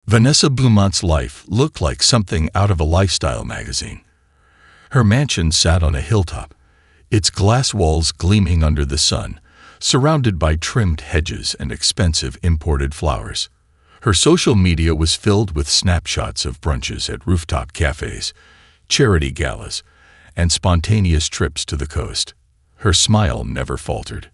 Vanessa Beaumont's life looked like something out of a lifestyle magazine. Her mansion sat on a hilltop, its glass walls gleaming under the sun, surrounded by trimmed hedges and expensive imported flowers. Her social media was filled with snapshots of brunches at rooftop cafes, charity galas, and spontaneous trips to the coast. Her smile never faltered.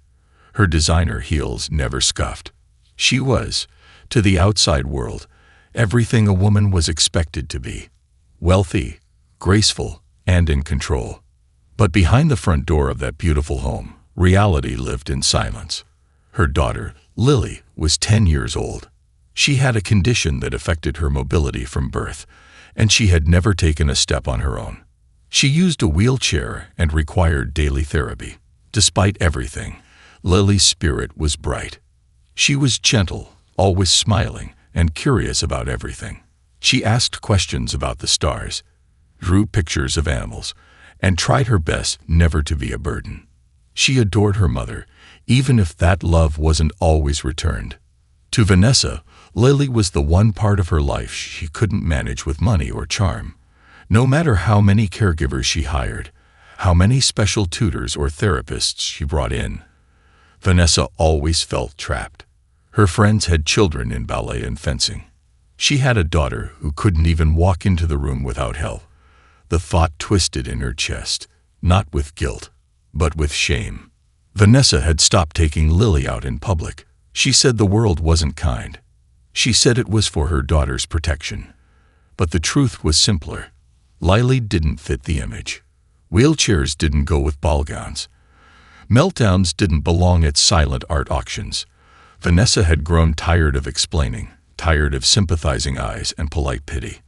Her designer heels never scuffed. She was, to the outside world, everything a woman was expected to be: wealthy, graceful, and in control. But behind the front door of that beautiful home, reality lived in silence. Her daughter, Lily, was 10 years old. She had a condition that affected her mobility from birth, and she had never taken a step on her own. She used a wheelchair and required daily therapy. Despite everything, Lily's spirit was bright. She was gentle, always smiling, and curious about everything. She asked questions about the stars, drew pictures of animals, and tried her best never to be a burden. She adored her mother, even if that love wasn't always returned. To Vanessa, Lily was the one part of her life she couldn't manage with money or charm. No matter how many caregivers she hired, how many special tutors or therapists she brought in, Vanessa always felt trapped. Her friends had children in ballet and fencing. She had a daughter who couldn't even walk into the room without help. The thought twisted in her chest, not with guilt, but with shame. Vanessa had stopped taking Lily out in public. She said the world wasn't kind. She said it was for her daughter's protection. But the truth was simpler. Lily didn't fit the image. Wheelchairs didn't go with ball gowns. Meltdowns didn't belong at silent art auctions. Vanessa had grown tired of explaining, tired of sympathizing eyes and polite pity.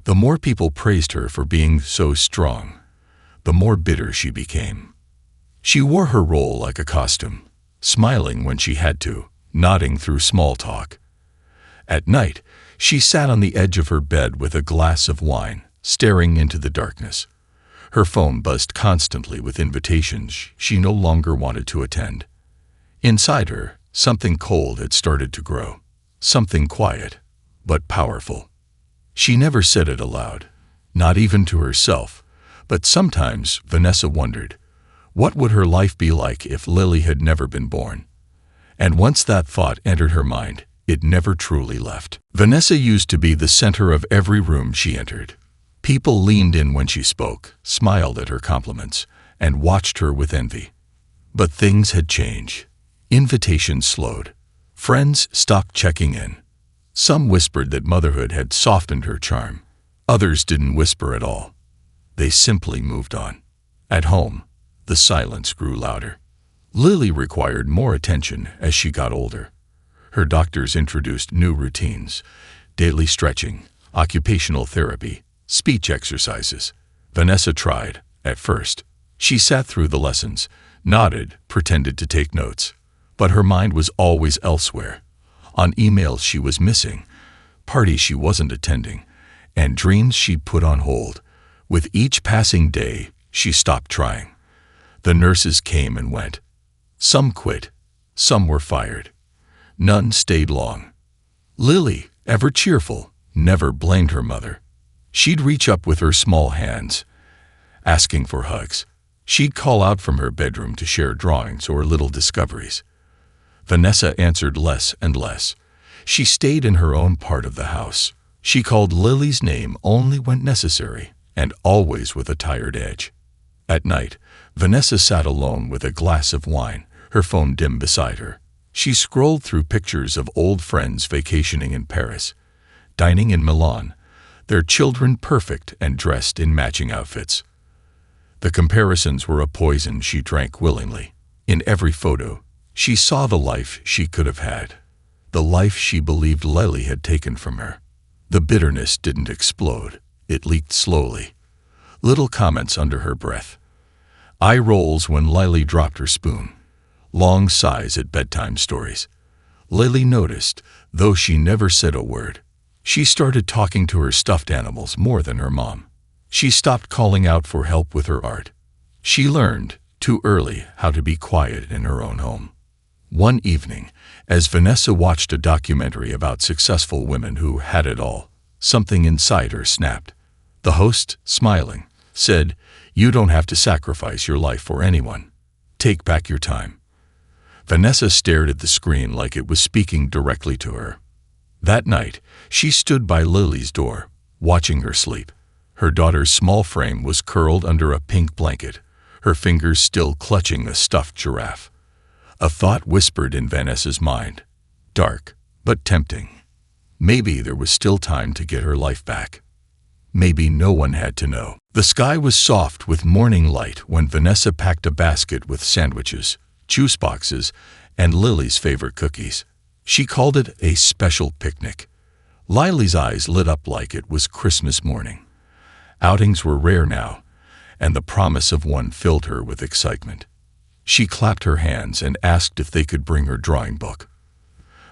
The more people praised her for being so strong, the more bitter she became. She wore her role like a costume, smiling when she had to, nodding through small talk. At night, she sat on the edge of her bed with a glass of wine, staring into the darkness. Her phone buzzed constantly with invitations she no longer wanted to attend. Inside her, something cold had started to grow, something quiet, but powerful. She never said it aloud, not even to herself, but sometimes Vanessa wondered, what would her life be like if Lily had never been born? And once that thought entered her mind, it never truly left. Vanessa used to be the center of every room she entered. People leaned in when she spoke, smiled at her compliments, and watched her with envy. But things had changed. Invitations slowed. Friends stopped checking in. Some whispered that motherhood had softened her charm. Others didn't whisper at all. They simply moved on. At home, the silence grew louder. Lily required more attention as she got older. Her doctors introduced new routines: daily stretching, occupational therapy, speech exercises. Vanessa tried, at first. She sat through the lessons, nodded, pretended to take notes. But her mind was always elsewhere. On emails she was missing, parties she wasn't attending, and dreams she'd put on hold. With each passing day, she stopped trying. The nurses came and went. Some quit. Some were fired. None stayed long. Lily, ever cheerful, never blamed her mother. She'd reach up with her small hands, asking for hugs. She'd call out from her bedroom to share drawings or little discoveries. Vanessa answered less and less. She stayed in her own part of the house. She called Lily's name only when necessary, and always with a tired edge. At night, Vanessa sat alone with a glass of wine, her phone dim beside her. She scrolled through pictures of old friends vacationing in Paris, dining in Milan, their children perfect and dressed in matching outfits. The comparisons were a poison she drank willingly. In every photo, she saw the life she could have had, the life she believed Lily had taken from her. The bitterness didn't explode. It leaked slowly. Little comments under her breath. Eye rolls when Lily dropped her spoon. Long sighs at bedtime stories. Lily noticed, though she never said a word. She started talking to her stuffed animals more than her mom. She stopped calling out for help with her art. She learned, too early, how to be quiet in her own home. One evening, as Vanessa watched a documentary about successful women who had it all, something inside her snapped. The host, smiling, said, "You don't have to sacrifice your life for anyone. Take back your time." Vanessa stared at the screen like it was speaking directly to her. That night, she stood by Lily's door, watching her sleep. Her daughter's small frame was curled under a pink blanket, her fingers still clutching a stuffed giraffe. A thought whispered in Vanessa's mind, dark but tempting. Maybe there was still time to get her life back. Maybe no one had to know. The sky was soft with morning light when Vanessa packed a basket with sandwiches, juice boxes, and Lily's favorite cookies. She called it a special picnic. Lily's eyes lit up like it was Christmas morning. Outings were rare now, and the promise of one filled her with excitement. She clapped her hands and asked if they could bring her drawing book.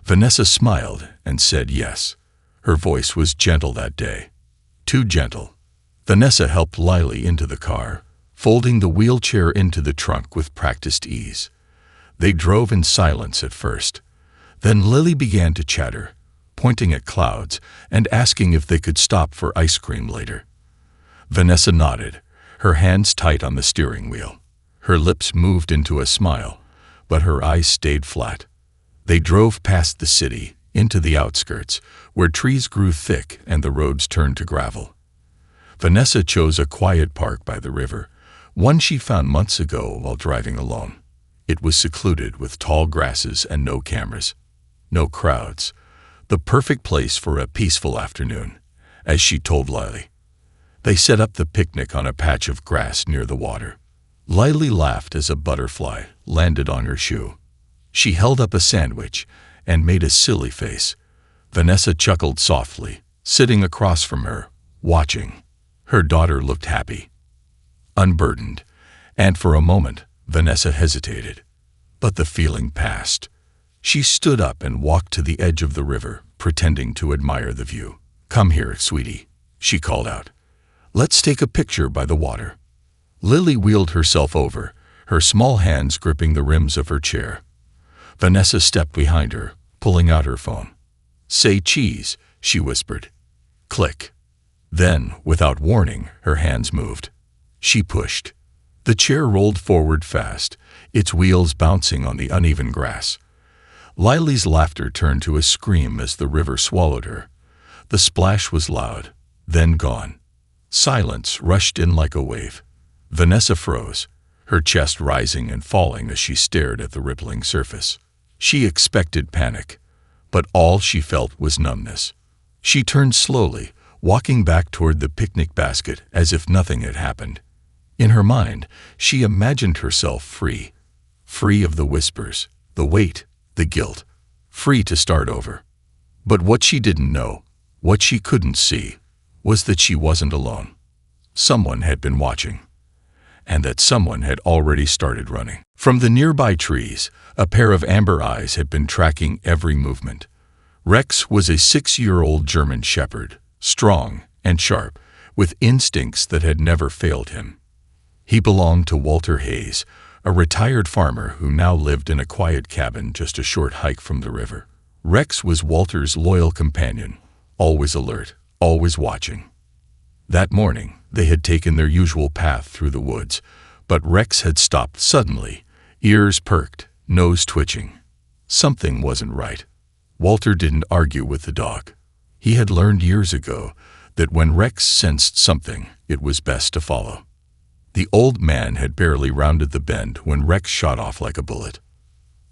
Vanessa smiled and said yes. Her voice was gentle that day. Too gentle. Vanessa helped Lily into the car, folding the wheelchair into the trunk with practiced ease. They drove in silence at first. Then Lily began to chatter, pointing at clouds and asking if they could stop for ice cream later. Vanessa nodded, her hands tight on the steering wheel. Her lips moved into a smile, but her eyes stayed flat. They drove past the city, into the outskirts, where trees grew thick and the roads turned to gravel. Vanessa chose a quiet park by the river, one she found months ago while driving alone. It was secluded with tall grasses and no cameras, no crowds. The perfect place for a peaceful afternoon, as she told Lily. They set up the picnic on a patch of grass near the water. Lily laughed as a butterfly landed on her shoe. She held up a sandwich and made a silly face. Vanessa chuckled softly, sitting across from her, watching. Her daughter looked happy, unburdened, and for a moment, Vanessa hesitated. But the feeling passed. She stood up and walked to the edge of the river, pretending to admire the view. "Come here, sweetie," she called out. "Let's take a picture by the water." Lily wheeled herself over, her small hands gripping the rims of her chair. Vanessa stepped behind her, pulling out her phone. "Say cheese," she whispered. Click. Then, without warning, her hands moved. She pushed. The chair rolled forward fast, its wheels bouncing on the uneven grass. Lily's laughter turned to a scream as the river swallowed her. The splash was loud, then gone. Silence rushed in like a wave. Vanessa froze, her chest rising and falling as she stared at the rippling surface. She expected panic, but all she felt was numbness. She turned slowly, walking back toward the picnic basket as if nothing had happened. In her mind, she imagined herself free. Free of the whispers, the weight, the guilt. Free to start over. But what she didn't know, what she couldn't see, was that she wasn't alone. Someone had been watching. And that someone had already started running. From the nearby trees, a pair of amber eyes had been tracking every movement. Rex was a 6-year-old German Shepherd, strong and sharp, with instincts that had never failed him. He belonged to Walter Hayes, a retired farmer who now lived in a quiet cabin just a short hike from the river. Rex was Walter's loyal companion, always alert, always watching. That morning, they had taken their usual path through the woods, but Rex had stopped suddenly, ears perked, nose twitching. Something wasn't right. Walter didn't argue with the dog. He had learned years ago that when Rex sensed something, it was best to follow. The old man had barely rounded the bend when Rex shot off like a bullet.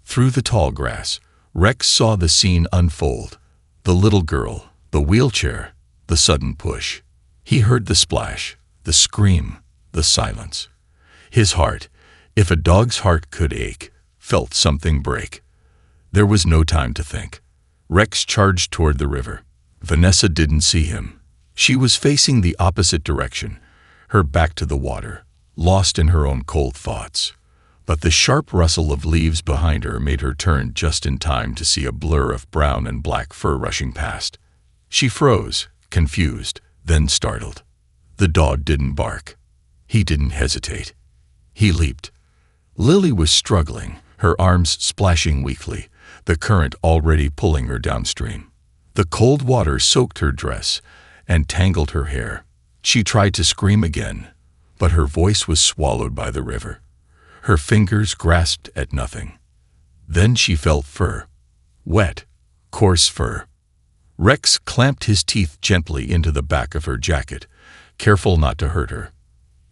Through the tall grass, Rex saw the scene unfold. The little girl, the wheelchair, the sudden push. He heard the splash, the scream, the silence. His heart, if a dog's heart could ache, felt something break. There was no time to think. Rex charged toward the river. Vanessa didn't see him. She was facing the opposite direction, her back to the water, lost in her own cold thoughts. But the sharp rustle of leaves behind her made her turn just in time to see a blur of brown and black fur rushing past. She froze, confused, then startled. The dog didn't bark. He didn't hesitate. He leaped. Lily was struggling, her arms splashing weakly, the current already pulling her downstream. The cold water soaked her dress and tangled her hair. She tried to scream again, but her voice was swallowed by the river. Her fingers grasped at nothing. Then she felt fur. Wet, coarse fur. Rex clamped his teeth gently into the back of her jacket, careful not to hurt her.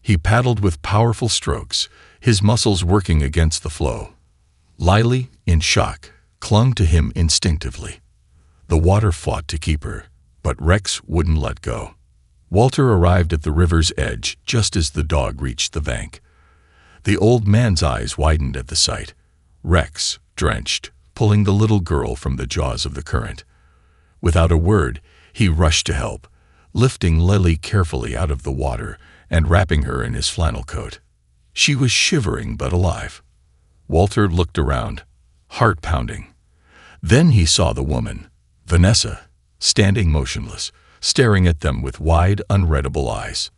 He paddled with powerful strokes, his muscles working against the flow. Lily, in shock, clung to him instinctively. The water fought to keep her, but Rex wouldn't let go. Walter arrived at the river's edge just as the dog reached the bank. The old man's eyes widened at the sight. Rex, drenched, pulling the little girl from the jaws of the current. Without a word, he rushed to help, lifting Lily carefully out of the water and wrapping her in his flannel coat. She was shivering but alive. Walter looked around, heart pounding. Then he saw the woman, Vanessa, standing motionless, staring at them with wide, unreadable eyes.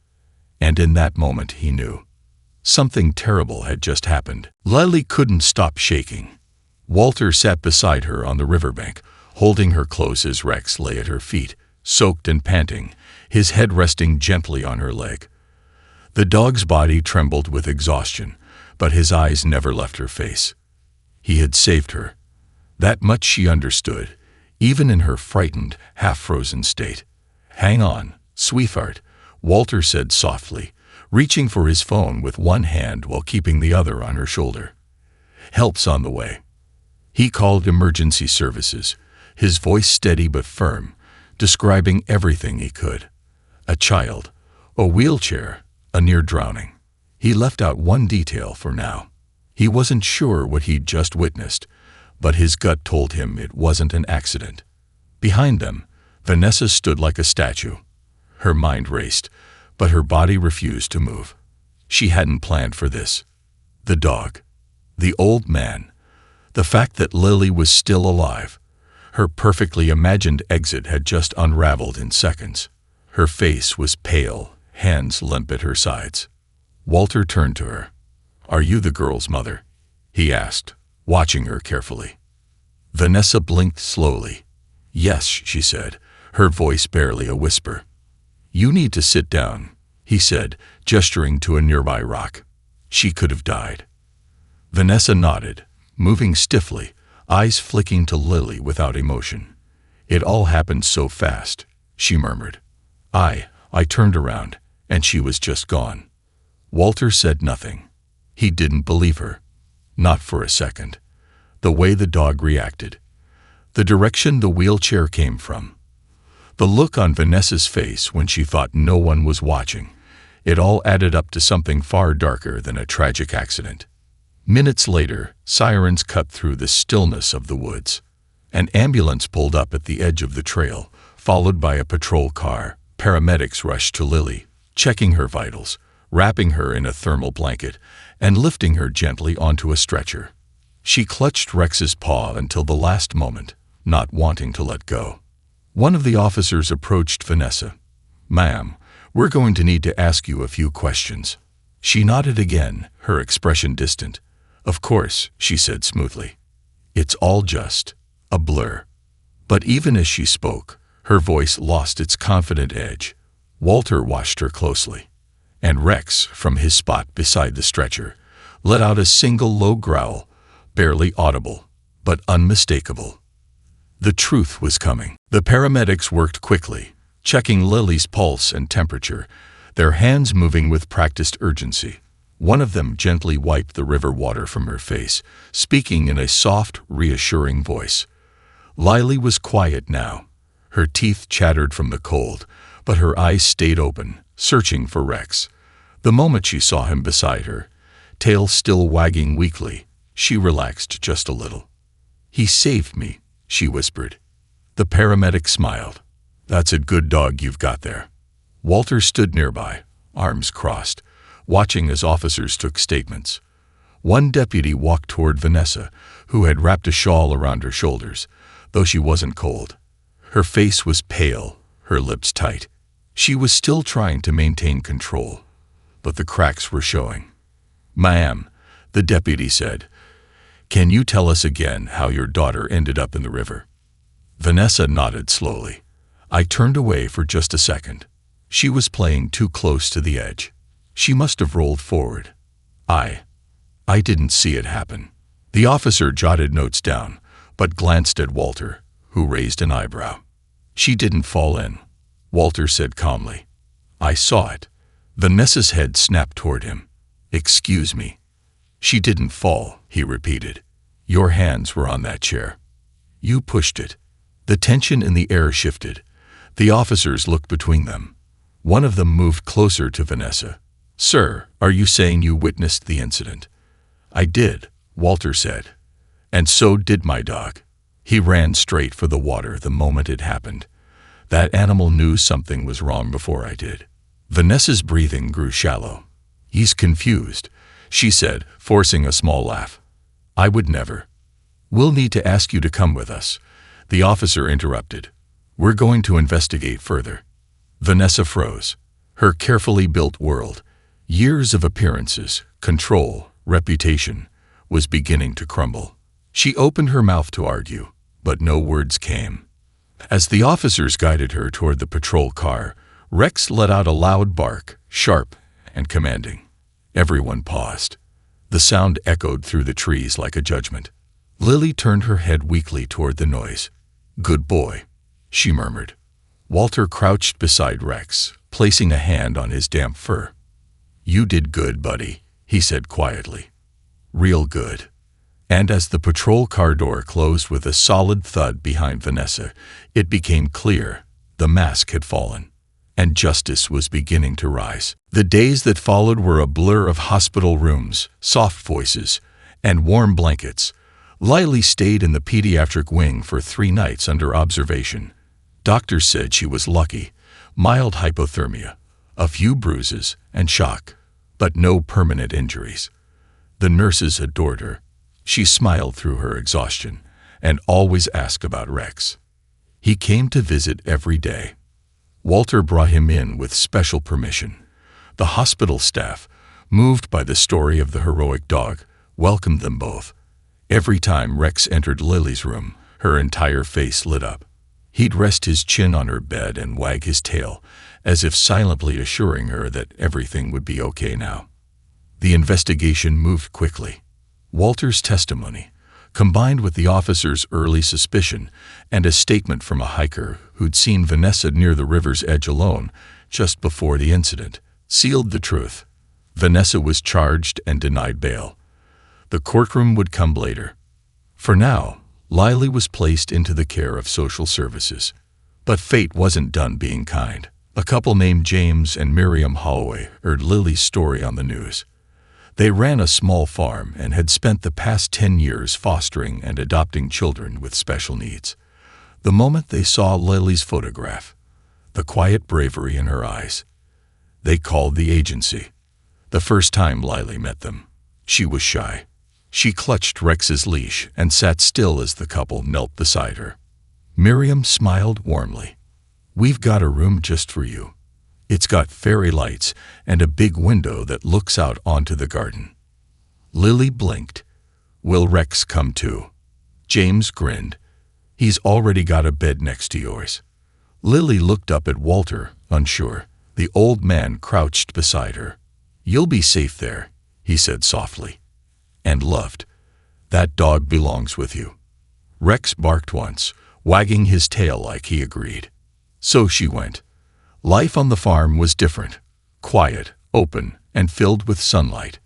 And in that moment he knew. Something terrible had just happened. Lily couldn't stop shaking. Walter sat beside her on the riverbank, holding her close as Rex lay at her feet, soaked and panting, his head resting gently on her leg. The dog's body trembled with exhaustion, but his eyes never left her face. He had saved her. That much she understood, even in her frightened, half-frozen state. "Hang on, sweetheart," Walter said softly, reaching for his phone with one hand while keeping the other on her shoulder. "Help's on the way." He called emergency services, his voice steady but firm, describing everything he could. A child, a wheelchair, a near drowning. He left out one detail for now. He wasn't sure what he'd just witnessed, but his gut told him it wasn't an accident. Behind them, Vanessa stood like a statue. Her mind raced, but her body refused to move. She hadn't planned for this. The dog, the old man, the fact that Lily was still alive. Her perfectly imagined exit had just unraveled in seconds. Her face was pale, hands limp at her sides. Walter turned to her. "Are you the girl's mother?" he asked, watching her carefully. Vanessa blinked slowly. "Yes," she said, her voice barely a whisper. "You need to sit down," he said, gesturing to a nearby rock. "She could have died." Vanessa nodded, moving stiffly, eyes flicking to Lily without emotion. "It all happened so fast," she murmured. I turned around, and she was just gone." Walter said nothing. He didn't believe her. Not for a second. The way the dog reacted. The direction the wheelchair came from. The look on Vanessa's face when she thought no one was watching. It all added up to something far darker than a tragic accident. Minutes later, sirens cut through the stillness of the woods. An ambulance pulled up at the edge of the trail, followed by a patrol car. Paramedics rushed to Lily, checking her vitals, wrapping her in a thermal blanket, and lifting her gently onto a stretcher. She clutched Rex's paw until the last moment, not wanting to let go. One of the officers approached Vanessa. "Ma'am, we're going to need to ask you a few questions." She nodded again, her expression distant. "Of course," she said smoothly. "It's all just a blur." But even as she spoke, her voice lost its confident edge. Walter watched her closely, and Rex, from his spot beside the stretcher, let out a single low growl, barely audible, but unmistakable. The truth was coming. The paramedics worked quickly, checking Lily's pulse and temperature, their hands moving with practiced urgency. One of them gently wiped the river water from her face, speaking in a soft, reassuring voice. Lily was quiet now. Her teeth chattered from the cold, but her eyes stayed open, searching for Rex. The moment she saw him beside her, tail still wagging weakly, she relaxed just a little. "He saved me," she whispered. The paramedic smiled. "That's a good dog you've got there." Walter stood nearby, arms crossed, watching as officers took statements. One deputy walked toward Vanessa, who had wrapped a shawl around her shoulders, though she wasn't cold. Her face was pale, her lips tight. She was still trying to maintain control, but the cracks were showing. "Ma'am," the deputy said, Can you tell us again how your daughter ended up in the river?" Vanessa nodded slowly. "I turned away for just a second. She was playing too close to the edge. She must have rolled forward. I didn't see it happen." The officer jotted notes down, but glanced at Walter, who raised an eyebrow. "She didn't fall in," Walter said calmly. "I saw it." Vanessa's head snapped toward him. "Excuse me." "She didn't fall," he repeated. "Your hands were on that chair. You pushed it." The tension in the air shifted. The officers looked between them. One of them moved closer to Vanessa. "Sir, are you saying you witnessed the incident?" "I did," Walter said. "And so did my dog. He ran straight for the water the moment it happened. That animal knew something was wrong before I did." Vanessa's breathing grew shallow. "He's confused," she said, forcing a small laugh. "I would never." "We'll need to ask you to come with us," the officer interrupted. "We're going to investigate further." Vanessa froze. Her carefully built world, years of appearances, control, reputation, was beginning to crumble. She opened her mouth to argue, but no words came. As the officers guided her toward the patrol car, Rex let out a loud bark, sharp and commanding. Everyone paused. The sound echoed through the trees like a judgment. Lily turned her head weakly toward the noise. "Good boy," she murmured. Walter crouched beside Rex, placing a hand on his damp fur. "You did good, buddy," he said quietly. "Real good." And as the patrol car door closed with a solid thud behind Vanessa, it became clear the mask had fallen, and justice was beginning to rise. The days that followed were a blur of hospital rooms, soft voices, and warm blankets. Lily stayed in the pediatric wing for 3 nights under observation. Doctors said she was lucky. Mild hypothermia, a few bruises, and shock, but no permanent injuries. The nurses adored her. She smiled through her exhaustion and always asked about Rex. He came to visit every day. Walter brought him in with special permission. The hospital staff, moved by the story of the heroic dog, welcomed them both. Every time Rex entered Lily's room, her entire face lit up. He'd rest his chin on her bed and wag his tail, as if silently assuring her that everything would be okay now. The investigation moved quickly. Walter's testimony, combined with the officer's early suspicion and a statement from a hiker who'd seen Vanessa near the river's edge alone just before the incident, sealed the truth. Vanessa was charged and denied bail. The courtroom would come later. For now, Lily was placed into the care of social services. But fate wasn't done being kind. A couple named James and Miriam Holloway heard Lily's story on the news. They ran a small farm and had spent the past 10 years fostering and adopting children with special needs. The moment they saw Lily's photograph, the quiet bravery in her eyes, they called the agency. The first time Lily met them, she was shy. She clutched Rex's leash and sat still as the couple knelt beside her. Miriam smiled warmly. "We've got a room just for you. It's got fairy lights and a big window that looks out onto the garden." Lily blinked. "Will Rex come too?" James grinned. "He's already got a bed next to yours." Lily looked up at Walter, unsure. The old man crouched beside her. "You'll be safe there," he said softly. "And loved. That dog belongs with you." Rex barked once, wagging his tail like he agreed. So she went. Life on the farm was different, quiet, open, and filled with sunlight.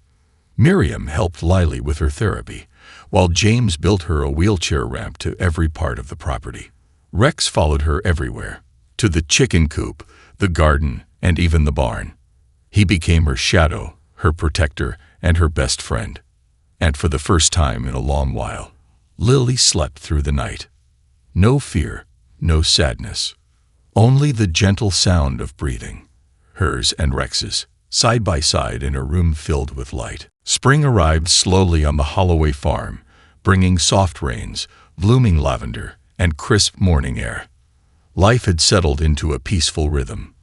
Miriam helped Lily with her therapy, while James built her a wheelchair ramp to every part of the property. Rex followed her everywhere, to the chicken coop, the garden, and even the barn. He became her shadow, her protector, and her best friend. And for the first time in a long while, Lily slept through the night. No fear, no sadness. Only the gentle sound of breathing, hers and Rex's, side by side in a room filled with light. Spring arrived slowly on the Holloway farm, bringing soft rains, blooming lavender, and crisp morning air. Life had settled into a peaceful rhythm.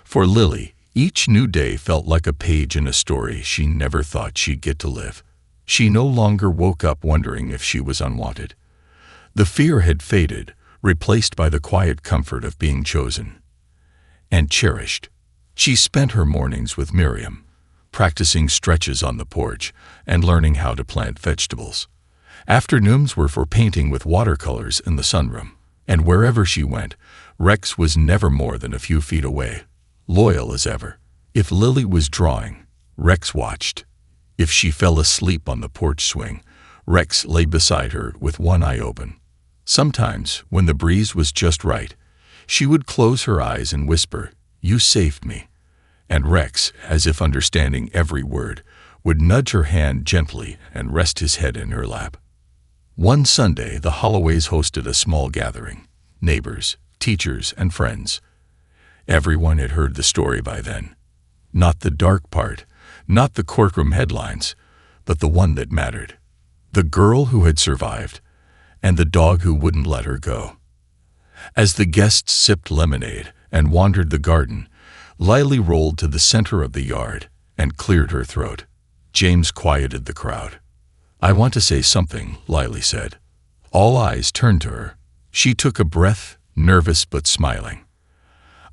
For Lily, each new day felt like a page in a story she never thought she'd get to live. She no longer woke up wondering if she was unwanted. The fear had faded, replaced by the quiet comfort of being chosen and cherished. She spent her mornings with Miriam, practicing stretches on the porch and learning how to plant vegetables. Afternoons were for painting with watercolors in the sunroom, and wherever she went, Rex was never more than a few feet away, loyal as ever. If Lily was drawing, Rex watched. If she fell asleep on the porch swing, Rex lay beside her with one eye open. Sometimes, when the breeze was just right, she would close her eyes and whisper, "You saved me." And Rex, as if understanding every word, would nudge her hand gently and rest his head in her lap. One Sunday, the Holloways hosted a small gathering. Neighbors, teachers, and friends. Everyone had heard the story by then. Not the dark part, not the courtroom headlines, but the one that mattered. The girl who had survived, and the dog who wouldn't let her go. As the guests sipped lemonade and wandered the garden, Lily rolled to the center of the yard and cleared her throat. James quieted the crowd. "I want to say something," Lily said. All eyes turned to her. She took a breath, nervous but smiling.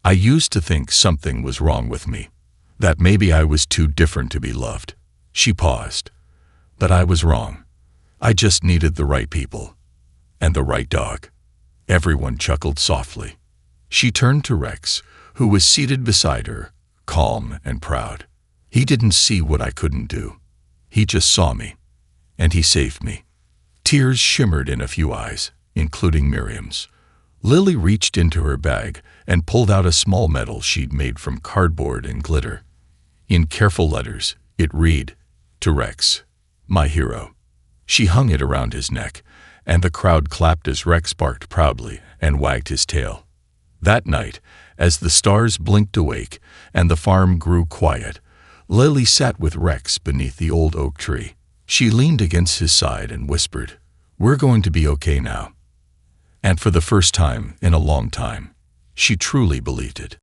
"I used to think something was wrong with me, that maybe I was too different to be loved." She paused. "But I was wrong. I just needed the right people. And the right dog." Everyone chuckled softly. She turned to Rex, who was seated beside her, calm and proud. "He didn't see what I couldn't do. He just saw me. And he saved me." Tears shimmered in a few eyes, including Miriam's. Lily reached into her bag and pulled out a small medal she'd made from cardboard and glitter. In careful letters, it read, "To Rex, my hero." She hung it around his neck, and the crowd clapped as Rex barked proudly and wagged his tail. That night, as the stars blinked awake and the farm grew quiet, Lily sat with Rex beneath the old oak tree. She leaned against his side and whispered, "We're going to be okay now." And for the first time in a long time, she truly believed it.